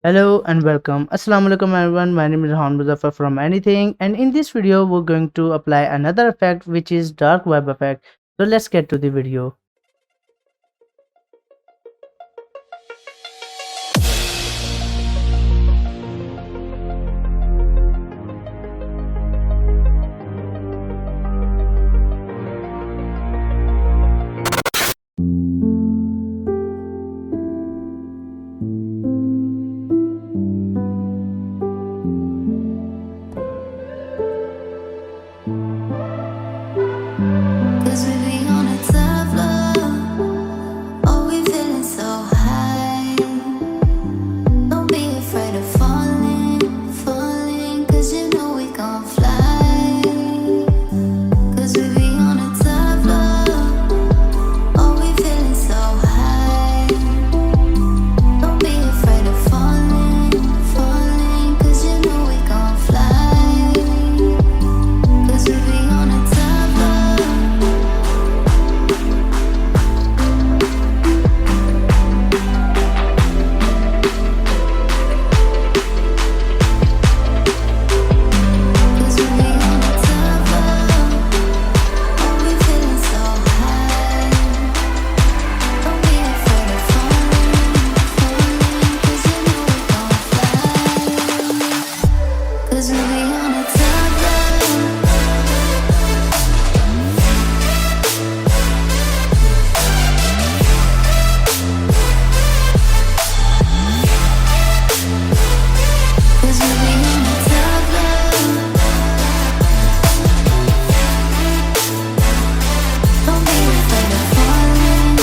Hello and welcome. Assalamu alaikum everyone. My name is Muzaffar from Anything, and in this video we're going to apply another effect which is dark web effect. So let's get to the video. Cause we be on a tough love. Oh, we feeling so high. Don't be afraid of falling. Cause you know we gon' fly. Cause we be on a tough love. Oh, we feeling so high. Don't be afraid of falling. Cause you know we gon' fly. Cause we be on a tough love. Cause we be on a tough love. Oh, we feeling so high. Don't be afraid of falling. Cause you know we gon' fly. Cause we be on a tough love. Cause we be on a tough love. Don't be afraid of falling.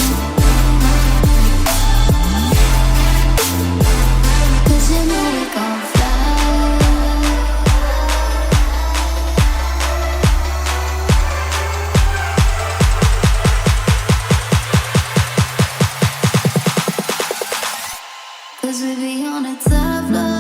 Cause you know we gon' fly. Cause we be on a tough love.